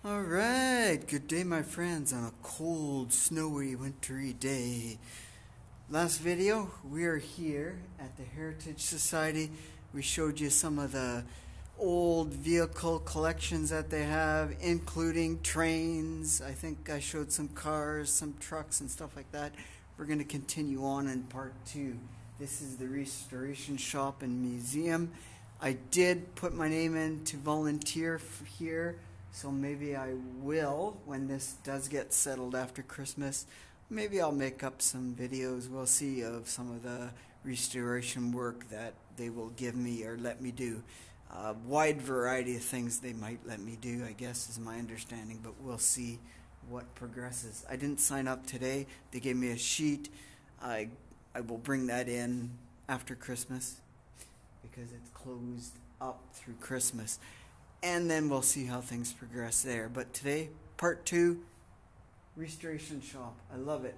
Alright, good day my friends on a cold, snowy, wintry day. Last video, we are here at the Heritage Society. We showed you some of the old vehicle collections that they have, including trains. I think I showed some cars, some trucks and stuff like that. We're going to continue on in part 2. This is the restoration shop and museum. I did put my name in to volunteer here. So maybe I will, when this does get settled after Christmas, maybe I'll make up some videos, we'll see, of some of the restoration work that they will give me or let me do. Wide variety of things they might let me do, I guess, is my understanding, but we'll see what progresses. I didn't sign up today. They gave me a sheet. I will bring that in after Christmas because it's closed up through Christmas. And then we'll see how things progress there. But today, part 2, restoration shop. I love it.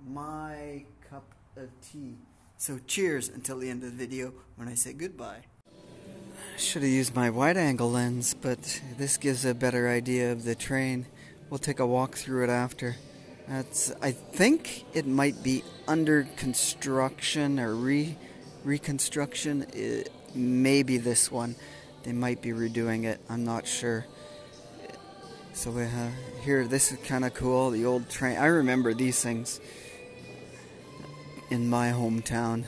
My cup of tea. So cheers until the end of the video when I say goodbye. I should have used my wide angle lens, but this gives a better idea of the train. We'll take a walk through it after. I think it might be under construction or reconstruction. Maybe this one. They might be redoing it, I'm not sure. So we have here, this is kind of cool, the old train. I remember these things in my hometown.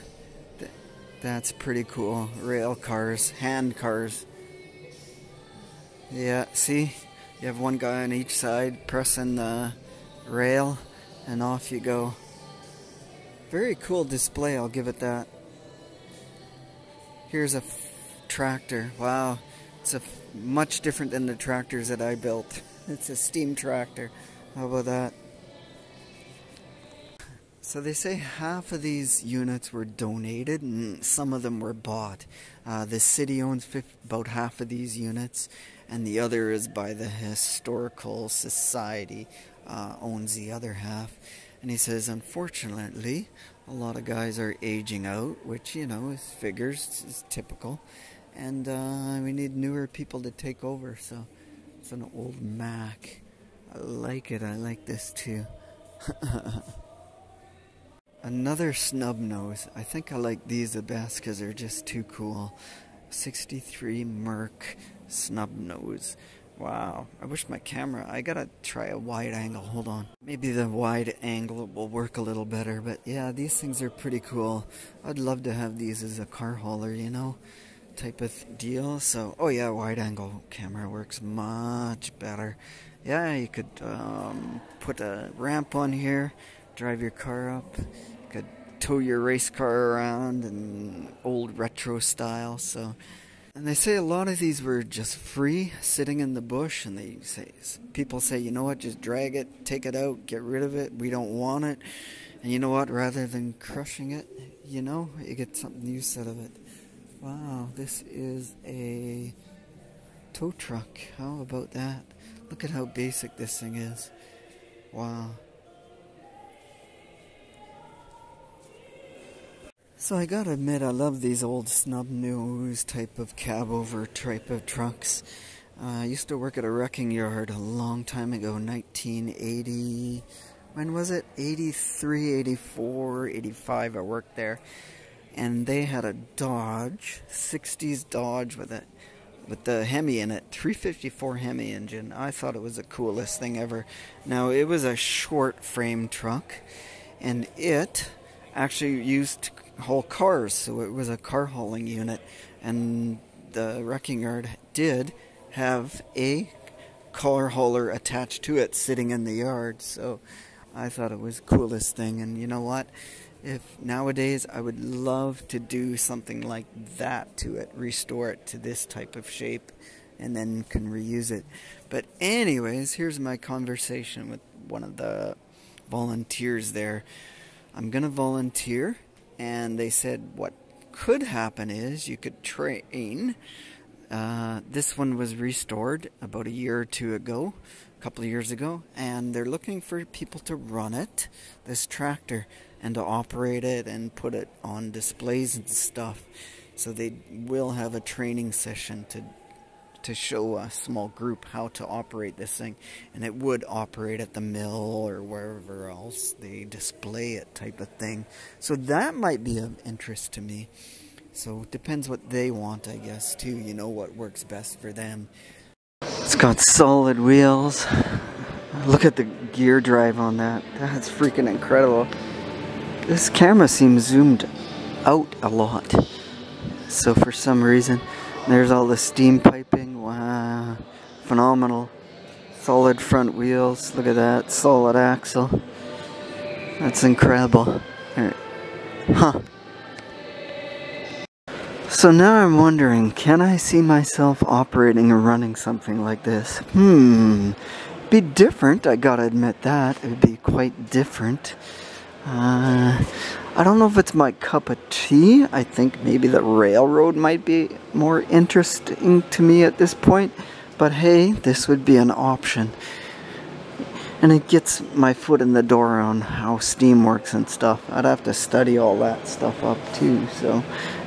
That's pretty cool. Rail cars, hand cars. Yeah, see? You have one guy on each side pressing the rail, and off you go. Very cool display, I'll give it that. Here's a tractor. Wow, it's much different than the tractors that I built. It's a steam tractor. How about that? So they say half of these units were donated and some of them were bought. The city owns about half of these units, and the other is by the Historical Society, owns the other half. And he says, unfortunately, a lot of guys are aging out, which, you know, is figures, is typical. And we need newer people to take over, so it's an old Mac. I like it, I like this too. Another snub nose. I think I like these the best because they're just too cool. 63 Merc snub nose. Wow, I wish my camera, I gotta try a wide angle, hold on. Maybe the wide angle will work a little better, but yeah, these things are pretty cool. I'd love to have these as a car hauler, you know, type of deal. So, oh yeah, wide angle camera works much better. Yeah, you could put a ramp on here, drive your car up, you could tow your race car around in old retro style, so. And they say a lot of these were just free, sitting in the bush, and they say, people say, you know what, just drag it, take it out, get rid of it, we don't want it. And you know what, rather than crushing it, you know, you get something use out of it. Wow, this is a tow truck. How about that? Look at how basic this thing is. Wow. So I gotta admit, I love these old snub nose type of cab over type of trucks. I used to work at a wrecking yard a long time ago, 1980, when was it? 83, 84, 85 I worked there. And they had a Dodge, 60s Dodge with the Hemi in it, 354 Hemi engine. I thought it was the coolest thing ever. Now, it was a short frame truck, and it actually used to haul cars, so it was a car hauling unit, and the wrecking yard did have a car hauler attached to it sitting in the yard, so I thought it was the coolest thing. And you know what? If nowadays, I would love to do something like that to it, restore it to this type of shape, and then can reuse it. But anyways, here's my conversation with one of the volunteers there. I'm gonna volunteer, and they said what could happen is you could train. This one was restored about a year or two ago, a couple of years ago, and they're looking for people to run it, this tractor, and to operate it and put it on displays and stuff. So they will have a training session to to show a small group how to operate this thing, and it would operate at the mill or wherever else they display it, type of thing. So that might be of interest to me. So it depends what they want, I guess, too. You know, what works best for them. It's got solid wheels. Look at the gear drive on that. That's freaking incredible. This camera seems zoomed out a lot. So for some reason, there's all the steam piping. Wow. Phenomenal. Solid front wheels. Look at that. Solid axle. That's incredible. Huh. So now I'm wondering, can I see myself operating or running something like this? Be different, I gotta admit that. It would be quite different. I don't know if it's my cup of tea. I think maybe the railroad might be more interesting to me at this point. But hey, this would be an option. And it gets my foot in the door on how steam works and stuff. I'd have to study all that stuff up too, so,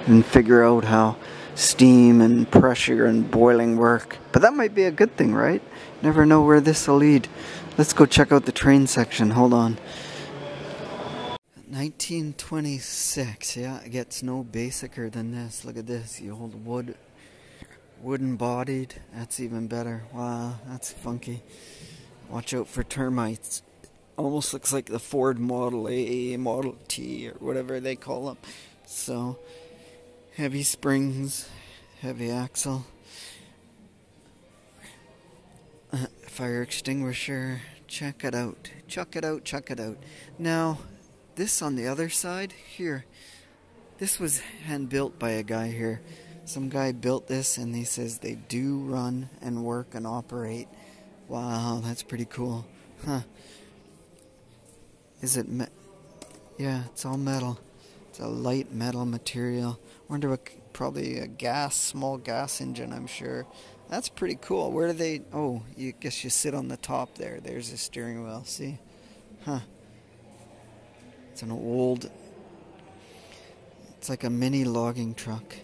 and figure out how steam and pressure and boiling work. But that might be a good thing, right? Never know where this will lead. Let's go check out the train section. Hold on. 1926. Yeah, it gets no basicer than this. Look at this. The old wooden bodied. That's even better. Wow, that's funky. Watch out for termites. Almost looks like the Ford Model A, Model T, or whatever they call them. So, heavy springs, heavy axle, fire extinguisher. Check it out. Check it out. Check it out. Now, this on the other side here, this was hand built by a guy here. Some guy built this, and he says they do run and work and operate. Wow, that's pretty cool. Huh. Is it yeah, it's all metal. It's a light metal material. Wonder what, probably a small gas engine, I'm sure. That's pretty cool. Where do they, oh, you guess you sit on the top there. There's the steering wheel, see? Huh. It's an old, it's like a mini logging truck.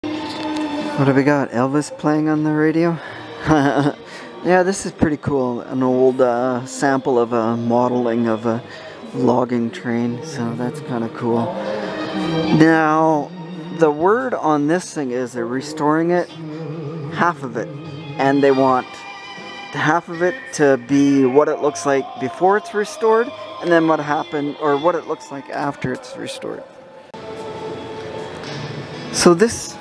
What have we got? Elvis playing on the radio? Yeah, this is pretty cool. An old sample of a modeling of a logging train, so that's kind of cool. Now, the word on this thing is they're restoring it, half of it, and they want half of it to be what it looks like before it's restored, and then what happened, or what it looks like after it's restored. So this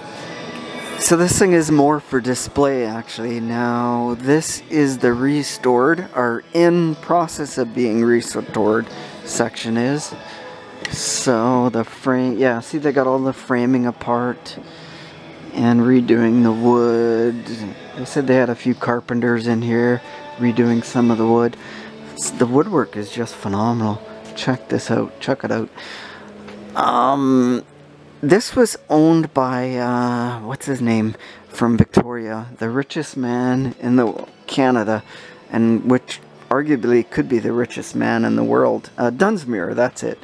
thing is more for display, actually. Now, this is the restored, or in process of being restored section is. So the frame, yeah, see they got all the framing apart and redoing the wood. They said they had a few carpenters in here redoing some of the wood. The woodwork is just phenomenal. Check this out. Check it out. This was owned by, what's his name, from Victoria, the richest man in Canada, and which arguably could be the richest man in the world. Dunsmuir, that's it.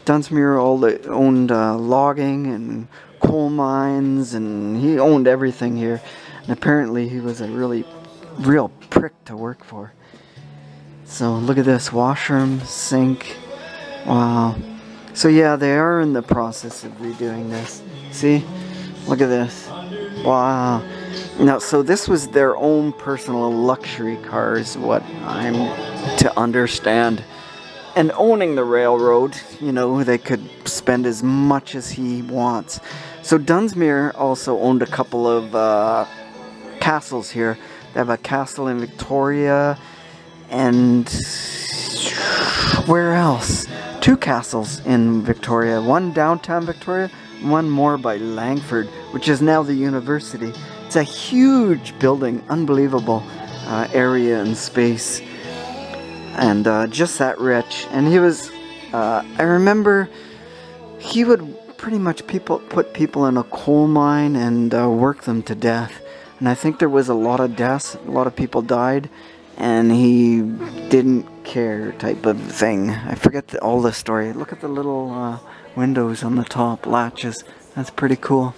Dunsmuir owned logging and coal mines, and he owned everything here. And apparently he was a real prick to work for. So look at this, washroom, sink, wow. So yeah, they are in the process of redoing this. See? Look at this. Wow. Now, so this was their own personal luxury cars, what I'm to understand. And owning the railroad, you know, they could spend as much as he wants. So Dunsmuir also owned a couple of castles here. They have a castle in Victoria, and where else? 2 castles in Victoria, one downtown Victoria, one more by Langford, which is now the university. It's a huge building, unbelievable area and space, and just that rich. And he was, I remember, he would pretty much put people in a coal mine and work them to death. And I think there was a lot of deaths, a lot of people died, and he didn't care type of thing. I forget all the story. Look at the little windows on the top, latches. That's pretty cool.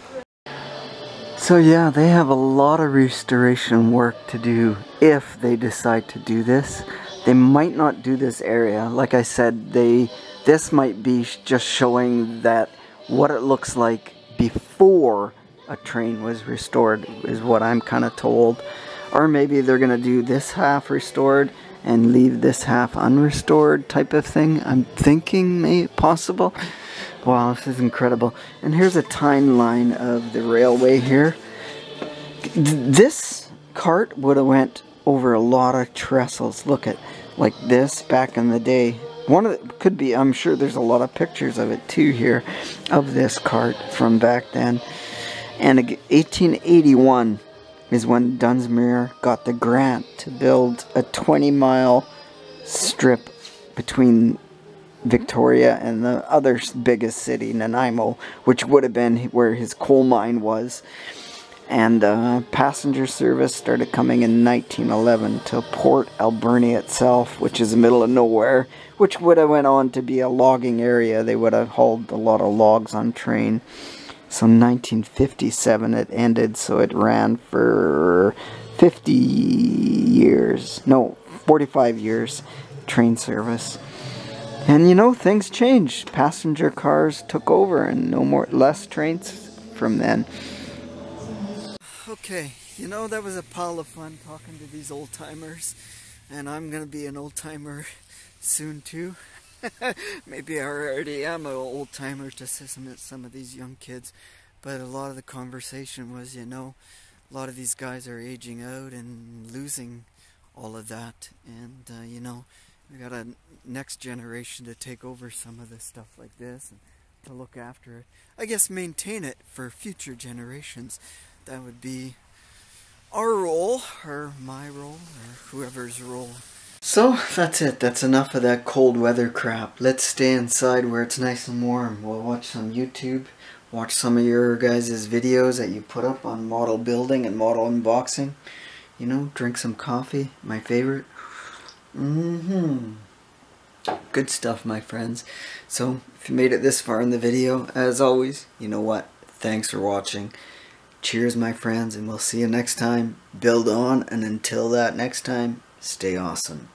So yeah, they have a lot of restoration work to do if they decide to do this. They might not do this area. Like I said, this might be just showing that what it looks like before a train was restored is what I'm kind of told. Or maybe they're going to do this half restored and leave this half unrestored type of thing. I'm thinking possible. Wow, this is incredible. And here's a timeline of the railway here. This cart would have went over a lot of trestles. Look at like this back in the day. One of it could be, I'm sure there's a lot of pictures of it too here, of this cart from back then. And 1881 is when Dunsmuir got the grant to build a 20-mile strip between Victoria and the other biggest city, Nanaimo, which would have been where his coal mine was. And passenger service started coming in 1911 to Port Alberni itself, which is the middle of nowhere, which would have went on to be a logging area. They would have hauled a lot of logs on train. So 1957 it ended, so it ran for 50 years, no, 45 years train service. And you know, things changed. Passenger cars took over and less trains from then. Okay, you know, that was a pile of fun talking to these old timers, and I'm gonna be an old timer soon too. Maybe I already am an old timer to some of these young kids, but a lot of the conversation was, you know, a lot of these guys are aging out and losing all of that, and you know, we got a next generation to take over some of this stuff like this and to look after it. I guess maintain it for future generations. That would be our role, or my role, or whoever's role. So that's it. That's enough of that cold weather crap. Let's stay inside where it's nice and warm. We'll watch some YouTube, watch some of your guys' videos that you put up on model building and model unboxing. You know, drink some coffee, my favorite. Good stuff, my friends. So, if you made it this far in the video, as always, you know what? Thanks for watching. Cheers, my friends, and we'll see you next time. Build on, and until that next time, stay awesome.